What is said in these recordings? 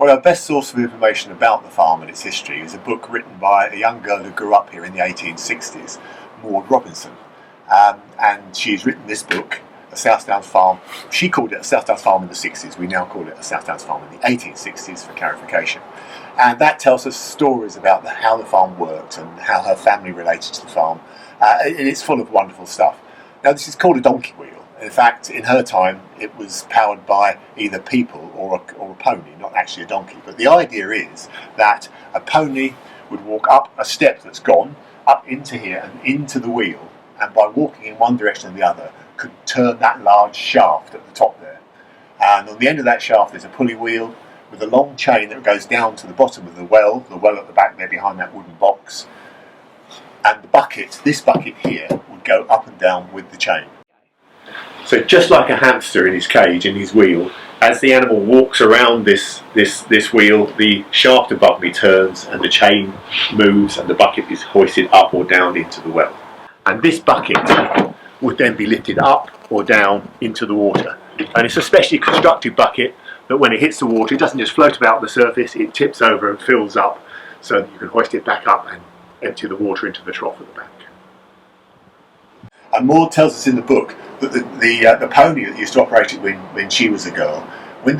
Well, our best source of information about the farm and its history is a book written by a young girl who grew up here in the 1860s, Maud Robinson. And she's written this book, A South Downs Farm. She called it A South Downs Farm in the 60s. We now call it A South Downs Farm in the 1860s for clarification. And that tells us stories about how the farm worked and how her family related to the farm. And it's full of wonderful stuff. Now, this is called a donkey wheel. In fact, in her time, it was powered by either people or a pony, not actually a donkey. But the idea is that a pony would walk up a step that's gone, up into here and into the wheel, and by walking in one direction or the other, could turn that large shaft at the top there. And on the end of that shaft, there's a pulley wheel with a long chain that goes down to the bottom of the well at the back there behind that wooden box. And the bucket, this bucket here, would go up and down with the chain. So just like a hamster in his cage, in his wheel, as the animal walks around this wheel, the shaft above me turns and the chain moves and the bucket is hoisted up or down into the well. And this bucket would then be lifted up or down into the water. And it's a specially constructed bucket that when it hits the water, it doesn't just float about the surface, it tips over and fills up so that you can hoist it back up and empty the water into the trough at the back. And Maud tells us in the book that the pony that used to operate it when she was a girl, when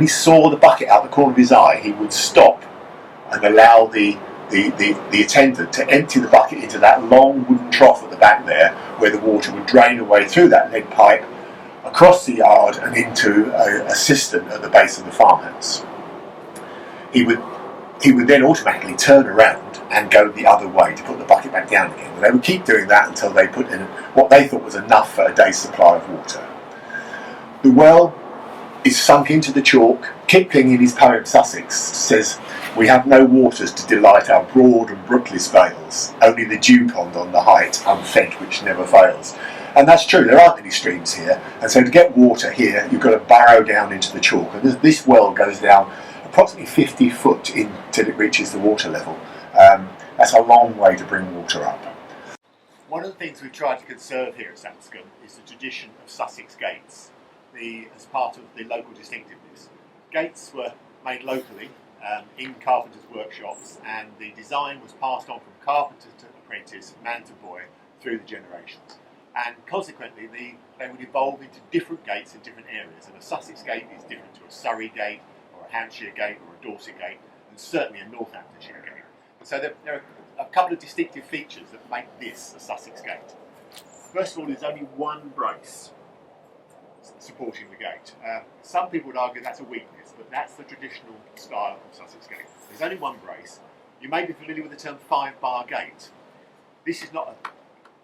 he saw the bucket out the corner of his eye, he would stop and allow the attendant to empty the bucket into that long wooden trough at the back there, where the water would drain away through that lead pipe, across the yard and into a cistern at the base of the farmhouse. He would then automatically turn around and go the other way to put the bucket back down again. And they would keep doing that until they put in what they thought was enough for a day's supply of water. The well is sunk into the chalk. Kipling, in his poem Sussex, says, "We have no waters to delight our broad and brookless vales, only the dew pond on the height, unfed which never fails." And that's true, there aren't any streams here, and so to get water here, you've got to burrow down into the chalk. And this well goes down approximately 50 foot until it reaches the water level. That's a long way to bring water up. One of the things we've tried to conserve here at Saddlescombe is the tradition of Sussex Gates, as part of the local distinctiveness. Gates were made locally in carpenters' workshops, and the design was passed on from carpenter to apprentice, man to boy, through the generations. And consequently, they would evolve into different gates in different areas, and a Sussex Gate is different to a Surrey Gate, or a Hampshire Gate, or a Dorset Gate, and certainly a Northamptonshire Gate. And so there are a couple of distinctive features that make this a Sussex Gate. First of all, there's only one brace supporting the gate. Some people would argue that's a weakness, but that's the traditional style of Sussex Gate. There's only one brace. You may be familiar with the term 5-bar gate. This is not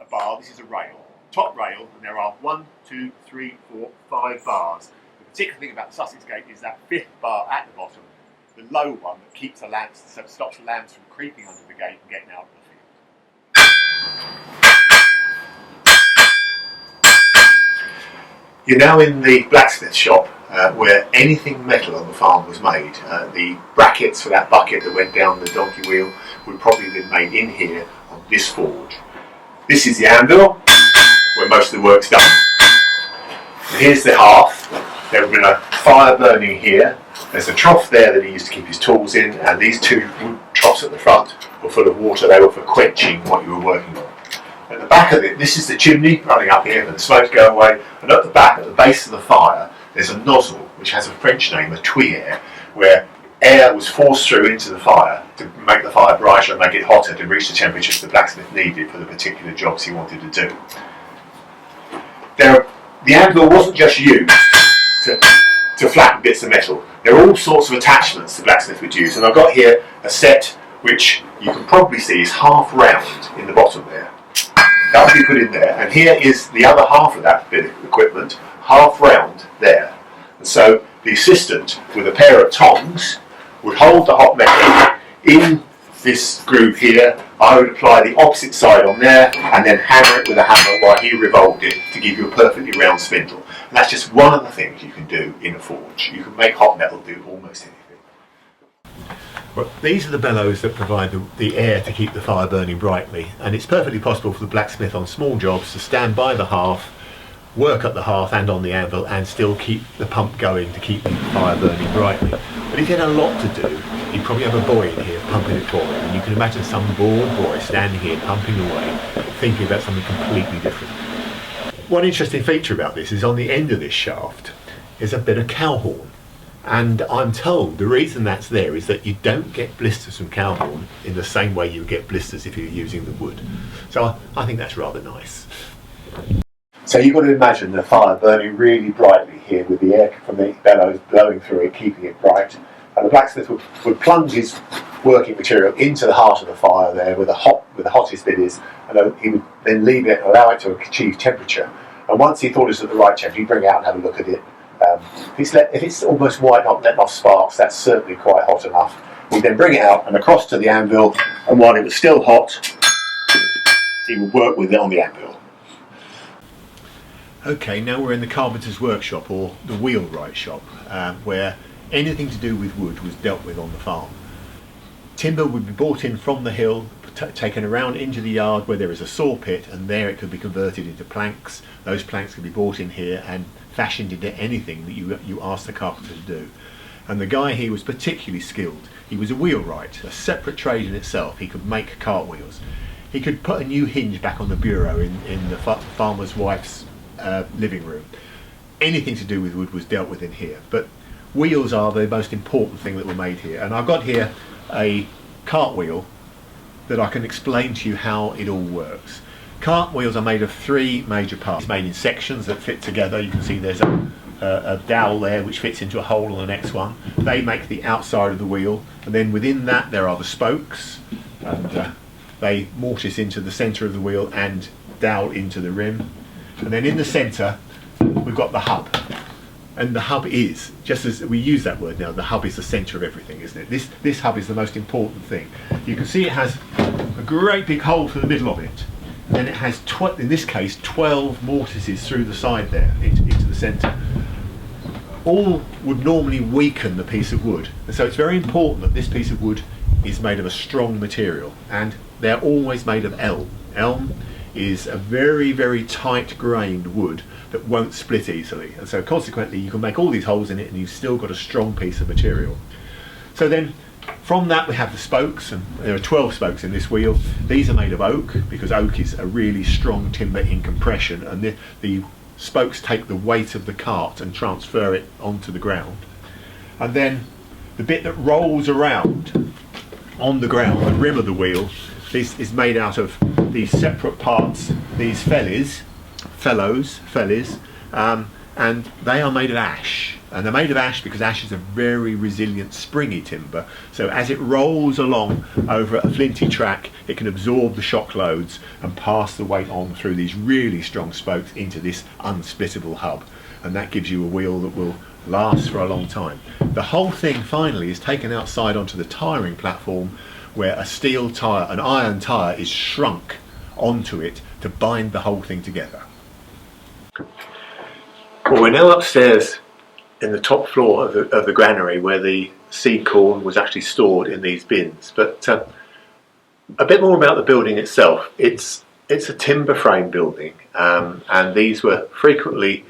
a bar, this is a rail. Top rail, and there are 1, 2, 3, 4, 5 bars. The particular thing about the Sussex Gate is that 5th bar at the bottom, the low one that keeps the lamps, so it stops the lamps from creeping under the gate and getting out of the field. You're now in the Blacksmith Shop, where anything metal on the farm was made. The brackets for that bucket that went down the donkey wheel would probably have been made in here on this forge. This is the anvil, where most of the work's done. And here's the hearth. There would have been a fire burning here. There's a trough there that he used to keep his tools in, and these two wood troughs at the front were full of water. They were for quenching what you were working on. At the back of it, this is the chimney running up here, and the smoke's going away. And at the back, at the base of the fire, there's a nozzle which has a French name, a tuyere, where air was forced through into the fire to make the fire brighter and make it hotter to reach the temperatures the blacksmith needed for the particular jobs he wanted to do. The anvil wasn't just used to flatten bits of metal. There are all sorts of attachments the blacksmith would use, and I've got here a set which you can probably see is half round in the bottom there. That would be put in there, and here is the other half of that bit of equipment, half round there. And so the assistant, with a pair of tongs, would hold the hot metal in this groove here. I would apply the opposite side on there and then hammer it with a hammer while he revolved it to give you a perfectly round spindle. And that's just one of the things you can do in a forge. You can make hot metal do almost anything. Well, these are the bellows that provide the air to keep the fire burning brightly, and it's perfectly possible for the blacksmith on small jobs to stand by the hearth, work at the hearth and on the anvil, and still keep the pump going to keep the fire burning brightly. But if he had a lot to do, he'd probably have a boy in here pumping it for him. And you can imagine some bored boy standing here pumping away, thinking about something completely different. One interesting feature about this is on the end of this shaft is a bit of cow horn. And I'm told the reason that's there is that you don't get blisters from cow horn in the same way you get blisters if you're using the wood. So I think that's rather nice. So you've got to imagine the fire burning really brightly here with the air from the bellows blowing through it, keeping it bright. And the blacksmith would plunge his working material into the heart of the fire there where the hottest bit is, and he would then leave it and allow it to achieve temperature. And once he thought it was at the right temperature, he'd bring it out and have a look at it. If it's almost white hot, letting off sparks, that's certainly quite hot enough. He'd then bring it out and across to the anvil, and while it was still hot, he would work with it on the anvil. Okay, now we're in the carpenter's workshop, or the Wheelwright shop, where anything to do with wood was dealt with on the farm. Timber would be brought in from the hill, taken around into the yard where there is a saw pit, and there it could be converted into planks. Those planks could be brought in here and fashioned into anything that you asked the carpenter to do. And the guy here was particularly skilled. He was a wheelwright, a separate trade in itself. He could make cartwheels. He could put a new hinge back on the bureau in the farmer's wife's living room. Anything to do with wood was dealt with in here. But wheels are the most important thing that were made here. And I've got here a cartwheel that I can explain to you how it all works. Cartwheels are made of three major parts. It's made in sections that fit together. You can see there's a dowel there which fits into a hole on the next one. They make the outside of the wheel, and then within that there are the spokes, and they mortise into the centre of the wheel and dowel into the rim. And then in the centre we've got the hub. And the hub is, just as we use that word now, the hub is the centre of everything, isn't it? This hub is the most important thing. You can see it has a great big hole through the middle of it. And then it has, in this case, 12 mortises through the side there, into the centre. All would normally weaken the piece of wood. And so it's very important that this piece of wood is made of a strong material. And they're always made of elm. Elm is a very, very tight grained wood that won't split easily, and so consequently you can make all these holes in it and you've still got a strong piece of material. So then from that we have the spokes, and there are 12 spokes in this wheel. These are made of oak because oak is a really strong timber in compression, and the spokes take the weight of the cart and transfer it onto the ground. And then the bit that rolls around on the ground, the rim of the wheel, this is made out of these separate parts, these fellies, and they are made of ash. And they're made of ash because ash is a very resilient springy timber, so as it rolls along over a flinty track it can absorb the shock loads and pass the weight on through these really strong spokes into this unsplittable hub, and that gives you a wheel that will last for a long time. The whole thing finally is taken outside onto the tiring platform where a steel tyre, an iron tyre, is shrunk onto it to bind the whole thing together. Well, we're now upstairs in the top floor of the granary where the seed corn was actually stored in these bins. But a bit more about the building itself. It's a timber frame building, and these were frequently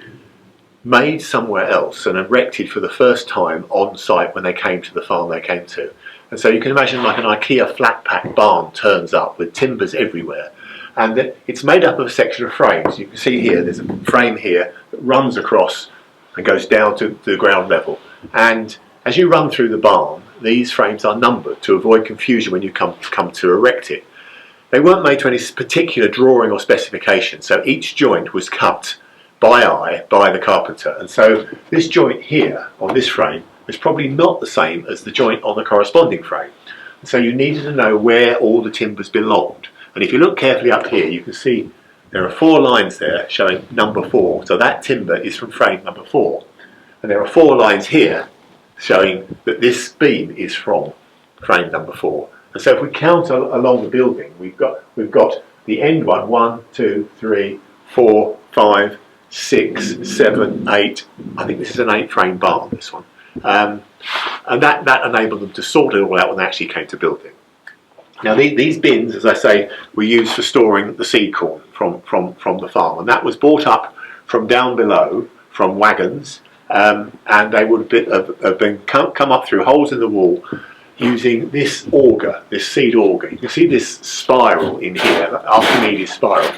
made somewhere else and erected for the first time on site when they came to the farm they came to. And so you can imagine like an IKEA flat pack barn turns up with timbers everywhere. And it's made up of a section of frames. You can see here, there's a frame here that runs across and goes down to the ground level. And as you run through the barn, these frames are numbered to avoid confusion when you come to erect it. They weren't made to any particular drawing or specification, so each joint was cut by eye by the carpenter. And so this joint here on this frame is probably not the same as the joint on the corresponding frame. And so you needed to know where all the timbers belonged. And if you look carefully up here, you can see there are 4 lines there showing number 4. So that timber is from frame number 4. And there are 4 lines here showing that this beam is from frame number 4. And so if we count along the building, we've got the end one, 1, 2, 3, 4, 5, 6, 7, 8. I think this is an 8-frame barn, this one. And that enabled them to sort it all out when they actually came to build it. Now these bins, as I say, were used for storing the seed corn from the farm, and that was brought up from down below from wagons and they would have been come up through holes in the wall using this auger, this seed auger. You can see this spiral in here, Archimedes spiral.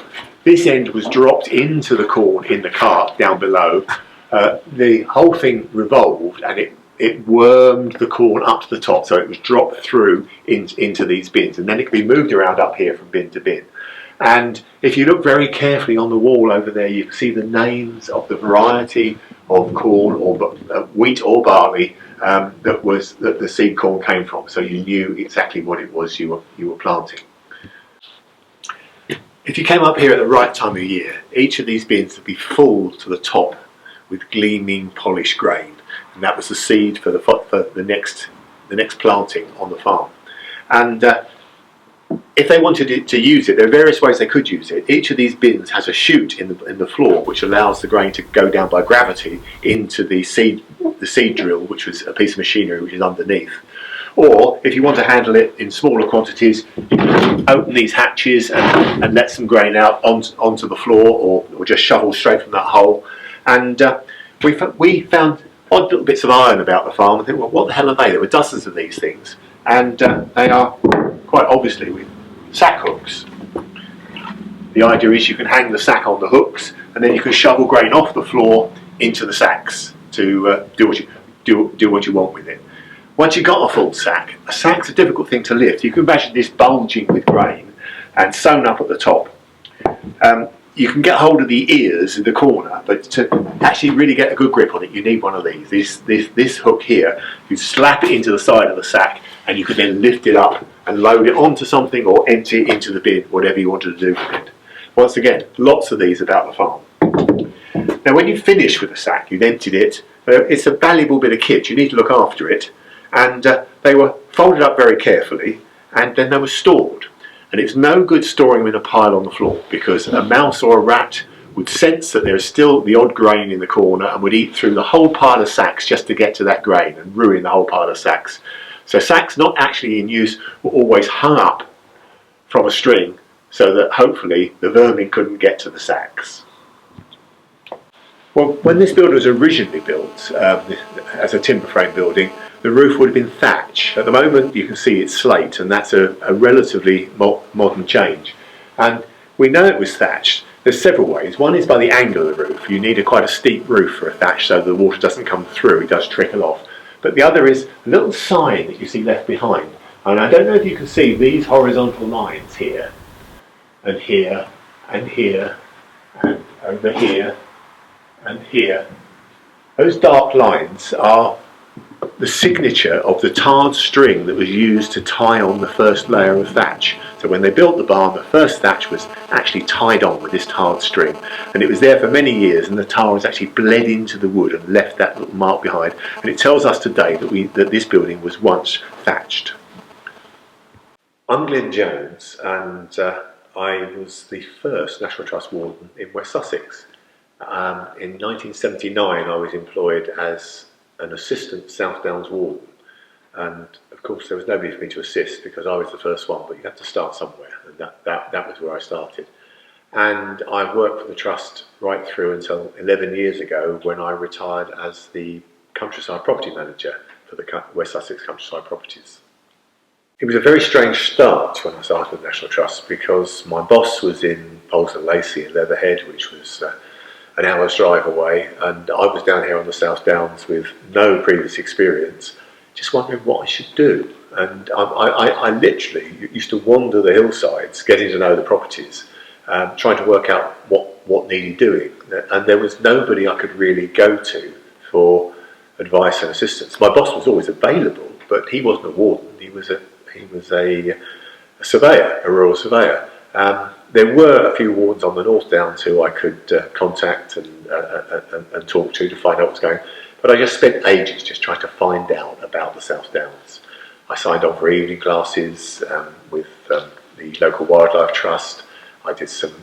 This end was dropped into the corn in the cart down below. The whole thing revolved and it wormed the corn up to the top, so it was dropped through into these bins, and then it could be moved around up here from bin to bin. And if you look very carefully on the wall over there, you can see the names of the variety of corn, or wheat or barley, that the seed corn came from, so you knew exactly what it was you were planting. If you came up here at the right time of year, each of these bins would be full to the top with gleaming, polished grain, and that was the seed for the next planting on the farm. And if they wanted to use it, there are various ways they could use it. Each of these bins has a chute in the floor which allows the grain to go down by gravity into the seed drill, which was a piece of machinery which is underneath. Or if you want to handle it in smaller quantities, you can open these hatches and let some grain out onto the floor, or just shovel straight from that hole. And we found odd little bits of iron about the farm. I think, well, what the hell are they? There were dozens of these things, and they are quite obviously with sack hooks. The idea is you can hang the sack on the hooks, and then you can shovel grain off the floor into the sacks to do what you want with it. Once you've got a full sack, a sack's a difficult thing to lift. You can imagine this bulging with grain and sewn up at the top. You can get hold of the ears in the corner, but to actually really get a good grip on it, you need one of these. This hook here, you slap it into the side of the sack, and you can then lift it up and load it onto something or empty it into the bin, whatever you wanted to do with it. Once again, lots of these about the farm. Now when you finish with the sack, you've emptied it, it's a valuable bit of kit, you need to look after it, and they were folded up very carefully, and then they were stored. And it's no good storing them in a pile on the floor, because a mouse or a rat would sense that there's still the odd grain in the corner and would eat through the whole pile of sacks just to get to that grain and ruin the whole pile of sacks. So sacks not actually in use were always hung up from a string so that hopefully the vermin couldn't get to the sacks. Well, when this building was originally built as a timber frame building, the roof would have been thatch. At the moment you can see it's slate, and that's a relatively modern change. And we know it was thatched. There's several ways. One is by the angle of the roof. You need quite a steep roof for a thatch so the water doesn't come through, it does trickle off. But the other is a little sign that you see left behind. And I don't know if you can see these horizontal lines here, and here, and here, and over here, and here. Those dark lines are the signature of the tarred string that was used to tie on the first layer of thatch. So when they built the barn, the first thatch was actually tied on with this tarred string, and it was there for many years, and the tar has actually bled into the wood and left that little mark behind, and it tells us today that this building was once thatched. I'm Glynn Jones, and I was the first National Trust warden in West Sussex. In 1979 I was employed as an assistant South Downs warden, and of course there was nobody for me to assist because I was the first one, but you had to start somewhere, and that was where I started. And I worked for the Trust right through until 11 years ago, when I retired as the countryside property manager for the West Sussex Countryside Properties. It was a very strange start when I started with the National Trust, because my boss was in Polesden Lacey in Leatherhead, which was an hour's drive away, and I was down here on the South Downs with no previous experience, just wondering what I should do. And I literally used to wander the hillsides, getting to know the properties, trying to work out what needed doing. And there was nobody I could really go to for advice and assistance. My boss was always available, but he wasn't a warden. He was a surveyor, a rural surveyor. There were a few wardens on the North Downs who I could contact and talk to find out what was going on, but I just spent ages just trying to find out about the South Downs. I signed on for evening classes with the local wildlife trust. I did some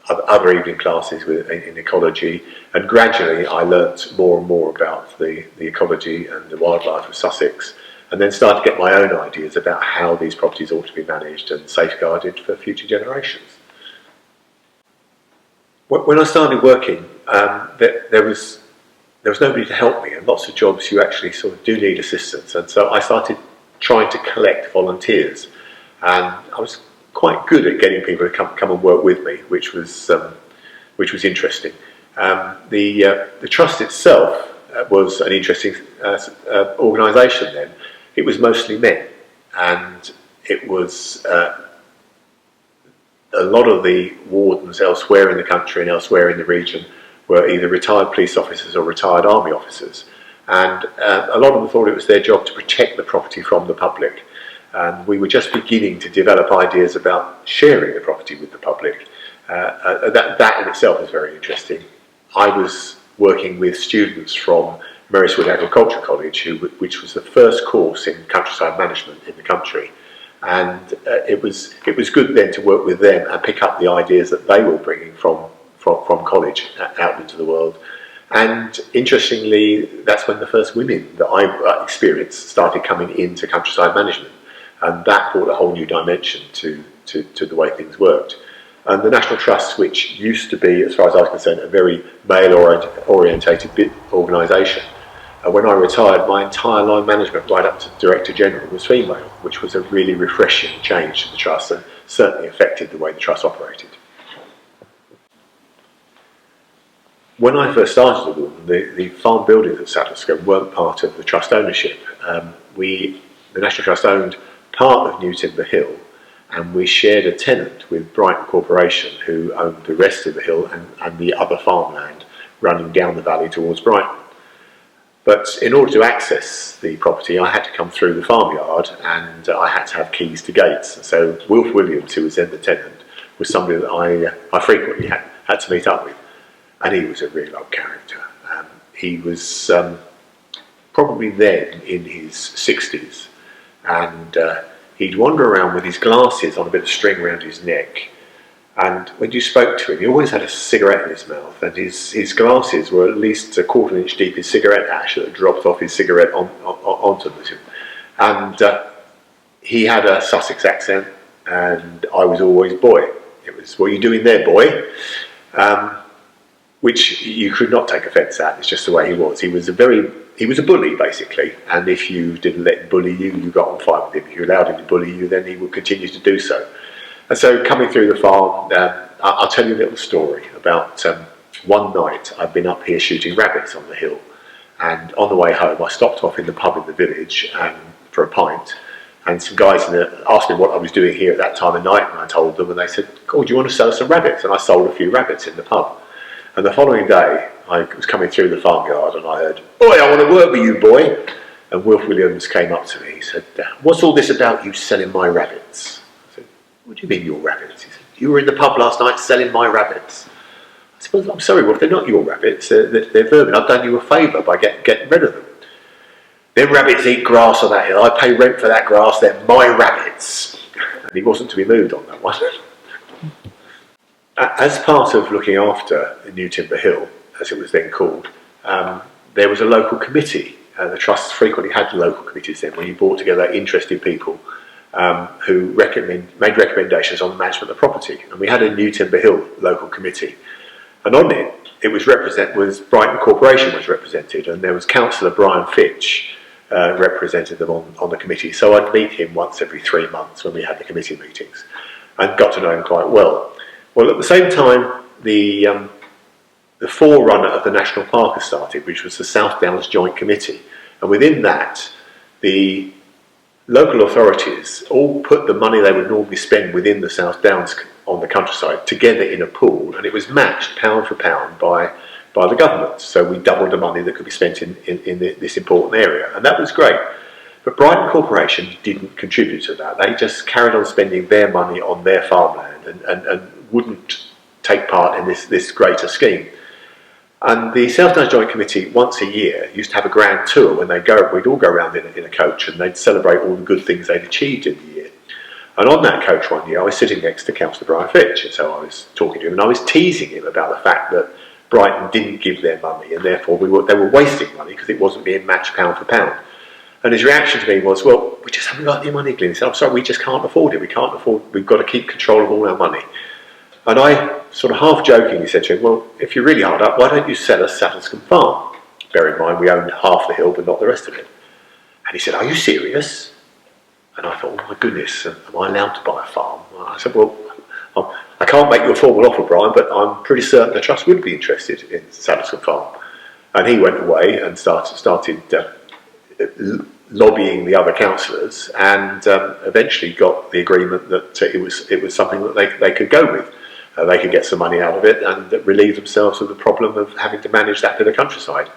other evening classes in ecology, and gradually I learnt more and more about the ecology and the wildlife of Sussex, and then started to get my own ideas about how these properties ought to be managed and safeguarded for future generations. When I started working, there was there was nobody to help me, and lots of jobs you actually sort of do need assistance. And so I started trying to collect volunteers, and I was quite good at getting people to come and work with me, which was interesting. The trust itself was an interesting organisation then. It was mostly men, and it was a lot of the wardens elsewhere in the country and elsewhere in the region were either retired police officers or retired army officers, and a lot of them thought it was their job to protect the property from the public. And we were just beginning to develop ideas about sharing the property with the public. That in itself is very interesting. I was working with students from Merriswood Agricultural College, which was the first course in countryside management in the country, and it was good then to work with them and pick up the ideas that they were bringing from college out into the world. And interestingly, that's when the first women that I experienced started coming into countryside management, and that brought a whole new dimension to the way things worked. And the National Trust, which used to be, as far as I was concerned, a very male-orientated organisation, when I retired, my entire line management, right up to Director General, was female, which was a really refreshing change to the Trust and certainly affected the way the Trust operated. When I first started the Warden, the farm buildings at Saddlescombe weren't part of the Trust ownership. The National Trust owned part of New Timber Hill, and we shared a tenant with Brighton Corporation, who owned the rest of the hill and the other farmland running down the valley towards Brighton. But in order to access the property, I had to come through the farmyard, and I had to have keys to gates. And so Wilf Williams, who was then the tenant, was somebody that I frequently had to meet up with, and he was a real old character. He was probably then in his 60s, and he'd wander around with his glasses on a bit of string around his neck, and when you spoke to him, he always had a cigarette in his mouth, and his glasses were at least a quarter inch deep in cigarette ash that had dropped off his cigarette onto them. And he had a Sussex accent, and I was always boy. It was, "What are you doing there, boy?" Which you could not take offence at. It's just the way he was. He was a bully, basically, and if you didn't let him bully you, you got on fight with him. If you allowed him to bully you, then he would continue to do so. And so coming through the farm, I'll tell you a little story about one night I'd been up here shooting rabbits on the hill, and on the way home I stopped off in the pub in the village for a pint, and some guys asked me what I was doing here at that time of night, and I told them, and they said, "Oh, do you want to sell some rabbits?" And I sold a few rabbits in the pub. And the following day I was coming through the farmyard and I heard, "Oi, I want to work with you, boy." And Wilf Williams came up to me. He said, "What's all this about you selling my rabbits?" I said, "What do you mean your rabbits?" He said, "You were in the pub last night selling my rabbits." I said, "Well, I'm sorry, Wilf, they're not your rabbits. They're vermin. I've done you a favour by getting rid of them. Them rabbits eat grass on that hill. I pay rent for that grass. They're my rabbits." And he wasn't to be moved on that one. As part of looking after New Timber Hill, as it was then called, there was a local committee. The Trust frequently had local committees then, where you brought together interested people who made recommendations on the management of property. And we had a New Timber Hill local committee, and on it was Brighton Corporation was represented, and there was Councillor Brian Fitch represented them on the committee. So I'd meet him once every 3 months when we had the committee meetings, and got to know him quite well. Well, at the same time, the forerunner of the National Park has started, which was the South Downs Joint Committee. And within that, the local authorities all put the money they would normally spend within the South Downs on the countryside together in a pool, and it was matched pound for pound by the government. So we doubled the money that could be spent in this important area, and that was great. But Brighton Corporation didn't contribute to that. They just carried on spending their money on their farmland and wouldn't take part in this greater scheme. And the South Downs Joint Committee, once a year, used to have a grand tour when we'd all go around in a coach, and they'd celebrate all the good things they'd achieved in the year. And on that coach one year, I was sitting next to Councillor Brian Fitch, and so I was talking to him, and I was teasing him about the fact that Brighton didn't give their money, and therefore they were wasting money because it wasn't being matched pound for pound. And his reaction to me was, "Well, we just haven't got any money, Glynn." He said, "I'm sorry, we just can't afford it. We've got to keep control of all our money." And I sort of half jokingly said to him, "Well, if you're really hard up, why don't you sell us Saddlescombe Farm?" Bear in mind, we owned half the hill, but not the rest of it. And he said, "Are you serious?" And I thought, "Oh my goodness, am I allowed to buy a farm?" I said, "Well, I can't make you a formal offer, Brian, but I'm pretty certain the trust would be interested in Saddlescombe Farm." And he went away and started lobbying the other councillors, and eventually got the agreement that it was something that they could go with. They could get some money out of it and relieve themselves of the problem of having to manage that bit of countryside.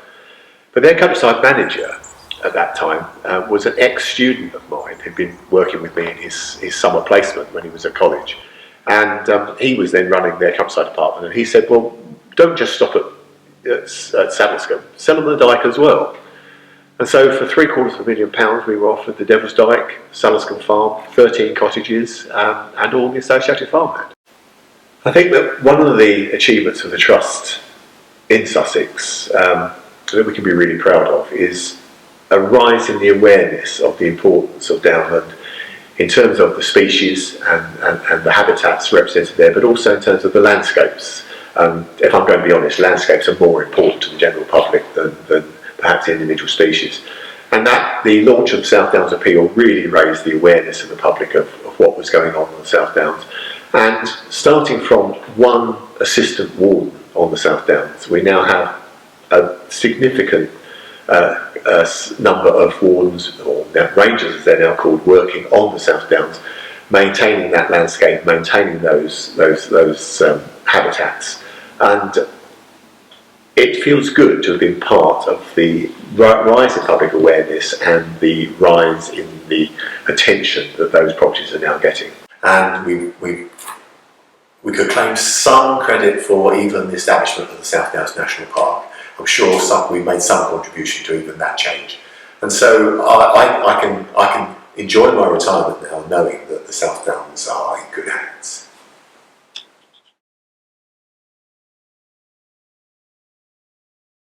But their countryside manager at that time was an ex-student of mine who'd been working with me in his summer placement when he was at college. And he was then running their countryside department, and he said, "Well, don't just stop at Saddlescombe, sell them the Dyke as well." And so for £750,000 we were offered the Devil's Dyke, Saddlescombe Farm, 13 cottages, and all the associated farmland. I think that one of the achievements of the Trust in Sussex that we can be really proud of is a rise in the awareness of the importance of downland in terms of the species and the habitats represented there, but also in terms of the landscapes. If I'm going to be honest, landscapes are more important to the general public than perhaps the individual species. And that the launch of the South Downs Appeal really raised the awareness of the public of what was going on the South Downs. And starting from one assistant warden on the South Downs, we now have a significant number of wardens, or rangers as they're now called, working on the South Downs, maintaining that landscape, maintaining those habitats. And it feels good to have been part of the rise in public awareness and the rise in the attention that those properties are now getting. And we could claim some credit for even the establishment of the South Downs National Park. I'm sure we made some contribution to even that change. And so I can enjoy my retirement now knowing that the South Downs are in good hands.